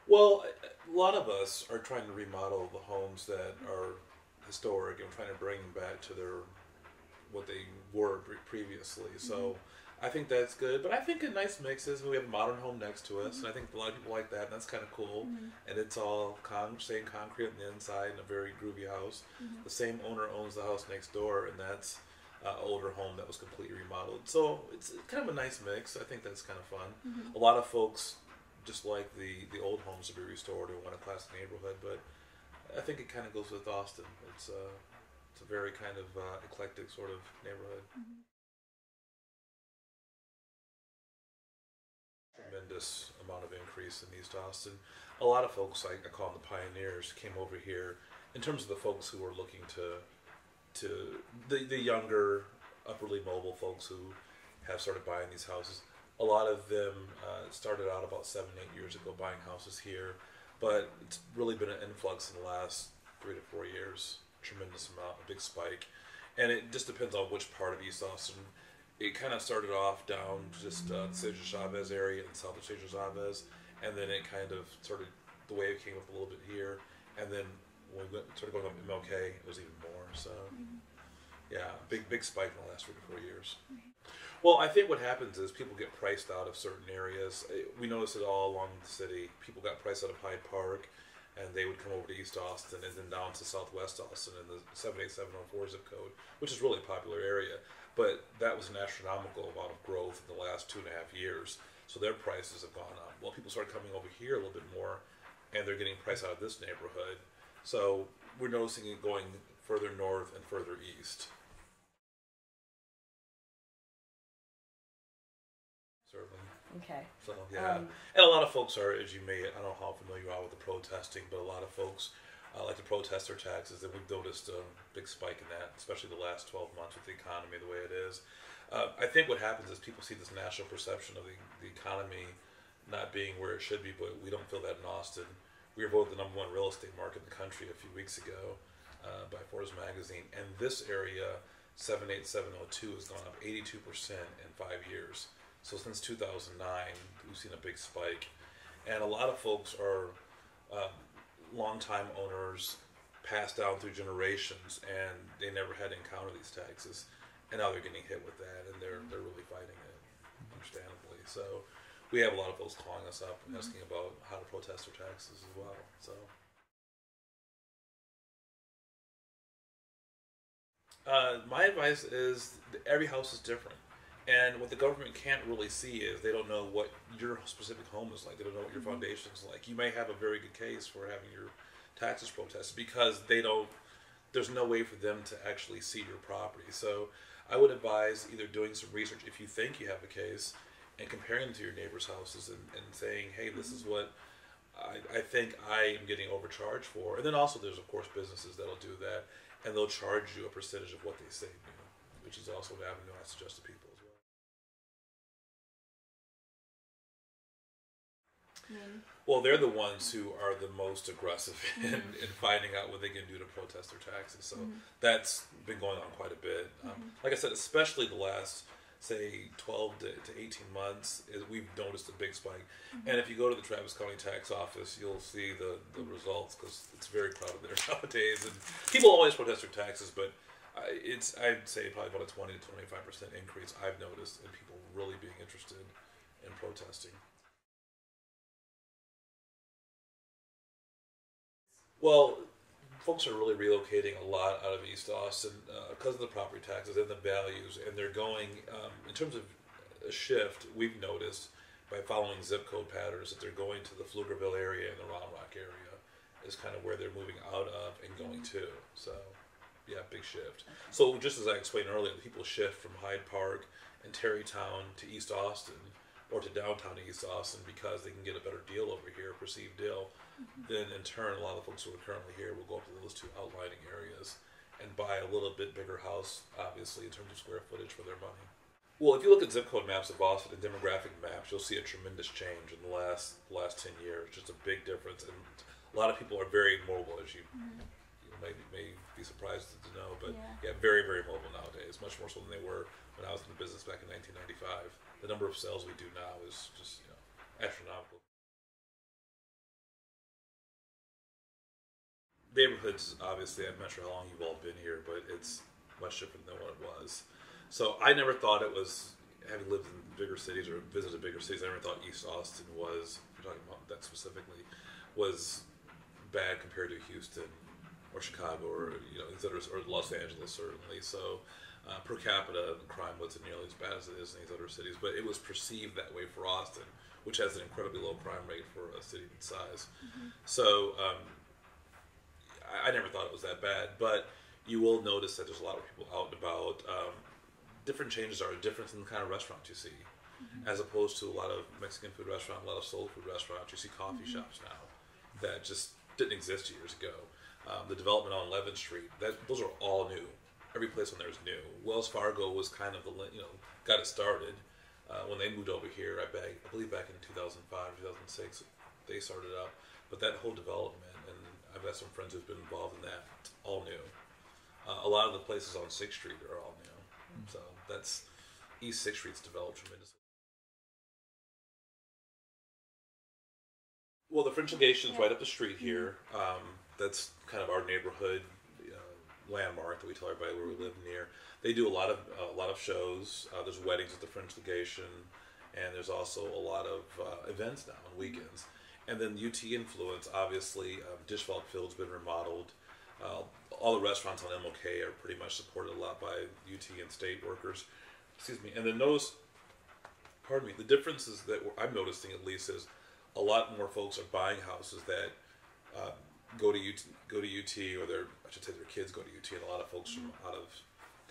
Well, a lot of us are trying to remodel the homes that are historic and trying to bring them back to their what they were previously. Mm-hmm. So I think that's good. But I think a nice mix is we have a modern home next to us, Mm-hmm. and I think a lot of people like that. And that's kind of cool. Mm-hmm. And it's all same concrete on the inside and a very groovy house. Mm-hmm. The same owner owns the house next door, and that's older home that was completely remodeled. So it's kind of a nice mix. I think that's kind of fun. Mm-hmm. A lot of folks just like the old homes to be restored or want a classic neighborhood, but I think it kind of goes with Austin. It's a very kind of eclectic sort of neighborhood. Mm-hmm. Tremendous amount of increase in East Austin. A lot of folks, I call them the pioneers, came over here. In terms of the folks who were looking to the younger, upperly mobile folks who have started buying these houses. A lot of them started out about 7, 8 years ago buying houses here, but it's really been an influx in the last 3 to 4 years. Tremendous amount, a big spike, and it just depends on which part of East Austin. It kind of started off down just Cesar Chavez area and south of Cesar Chavez, and then it kind of started the wave came up a little bit here, and then when we started going up MLK, it was even more. So Mm-hmm. yeah, big spike in the last 3 to 4 years. Well, I think what happens is people get priced out of certain areas. We notice it all along the city. People got priced out of Hyde Park, and they would come over to East Austin and then down to Southwest Austin in the 78704 zip code, which is really a popular area. But that was an astronomical amount of growth in the last 2.5 years. So their prices have gone up. Well, people started coming over here a little bit more, and they're getting priced out of this neighborhood. So we're noticing it going further north and further east. Certainly. Okay. So yeah, Um, and a lot of folks are, as you may, I don't know how familiar you are with the protesting, but a lot of folks like to protest their taxes, and we've noticed a big spike in that, especially the last 12 months with the economy the way it is. I think what happens is people see this national perception of the economy not being where it should be, but we don't feel that in Austin. We were voted the number one real estate market in the country a few weeks ago by Forbes magazine, and this area, 78702, has gone up 82% in 5 years. So since 2009, we've seen a big spike, and a lot of folks are um, longtime owners, passed down through generations, and they never had to encounter these taxes, and now they're getting hit with that, and they're really fighting it, understandably. So we have a lot of folks calling us up and asking about how to protest their taxes as well. So. My advice is every house is different. And what the government can't really see is they don't know what your specific home is like. They don't know what your mhm. foundation is like. You may have a very good case for having your taxes protested because they don't. There's no way for them to actually see your property. So I would advise either doing some research if you think you have a case and comparing them to your neighbors' houses and saying, hey, this is what I think I am getting overcharged for. And then also there's of course businesses that'll do that and they'll charge you a percentage of what they save you, which is also an avenue I suggest to people as well. I mean, Well, they're the ones who are the most aggressive mm-hmm. in finding out what they can do to protest their taxes. So Mm-hmm. that's been going on quite a bit. Mm-hmm. Like I said, especially the last, say, 12 to 18 months, we've noticed a big spike. Mm-hmm. And if you go to the Travis County Tax Office, you'll see the results because it's very crowded there nowadays. And people always protest their taxes, but I'd say probably about a 20 to 25% increase I've noticed in people really being interested in protesting. Well, folks are really relocating a lot out of East Austin because of the property taxes and the values, and they're going in terms of a shift. We've noticed by following zip code patterns that they're going to the Pflugerville area and the Round Rock area is kind of where they're moving out of and going to. So, yeah, big shift. So just as I explained earlier, people shift from Hyde Park and Terrytown to East Austin or to downtown East Austin because they can get a better deal over here, a perceived deal. Then in turn, a lot of the folks who are currently here will go up to those two outlining areas and buy a little bit bigger house, obviously, in terms of square footage for their money. Well, if you look at zip code maps of Boston and demographic maps, you'll see a tremendous change in the last 10 years. Just a big difference, and a lot of people are very mobile, as Mm-hmm. you may be surprised to know. But Yeah. yeah, very very mobile nowadays, much more so than they were when I was in the business back in 1995. The number of sales we do now is just astronomical. neighborhoods, obviously, I'm not sure how long you've all been here, but it's much different than what it was. So I never thought it was, having lived in bigger cities or visited bigger cities, I never thought East Austin was, if you're talking about that specifically, was bad compared to Houston or Chicago or these other, or Los Angeles certainly. So per capita, crime wasn't nearly as bad as it is in these other cities, but it was perceived that way for Austin, which has an incredibly low crime rate for a city that size. So I never thought it was that bad, but you will notice that there's a lot of people out and about. Different changes are a difference in the kind of restaurant you see, as opposed to a lot of Mexican food restaurants, a lot of soul food restaurants. You see coffee shops now that just didn't exist years ago. The development on 11th Street, those are all new. Every place on there is new. Wells Fargo was kind of got it started when they moved over here. I believe back in 2005, 2006, they started up. But that whole development, and I've got some friends who've been involved in that, all new. A lot of the places on 6th Street are all new. So that's East 6th Street's developed tremendously. Well, the French Legation's right up the street here. That's kind of our neighborhood landmark that we tell everybody where we live near. They do a lot of shows. There's weddings at the French Legation, and there's also a lot of events now on weekends. And then UT influence, obviously, Dishville Field's been remodeled. All the restaurants on MLK are pretty much supported a lot by UT and state workers. Excuse me. And then pardon me, the difference is that I'm noticing at least is a lot more folks are buying houses that go to UT, or I should say their kids go to UT, and a lot of folks from out of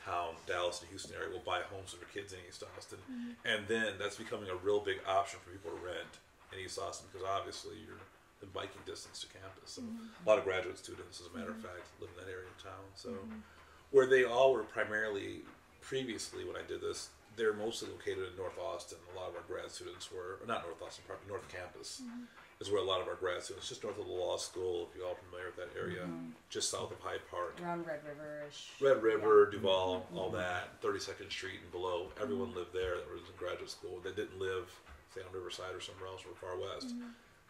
town, Dallas and Houston area, will buy homes for their kids in East Austin. And then that's becoming a real big option for people to rent in East Austin, because obviously you're in biking distance to campus. So a lot of graduate students, as a matter of fact, live in that area of town. So where they all were primarily previously when I did this, they're mostly located in North Austin. A lot of our grad students were, or not North Austin, probably North Campus is where a lot of our grad students, just north of the law school, if you're all familiar with that area, just south of Hyde Park. Around Red River-ish. Red River, Duval, all that, 32nd Street and below. Everyone lived there that was in graduate school. They didn't live, say, on Riverside or somewhere else or far west.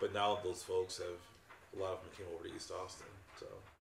But now those folks a lot of them came over to East Austin. So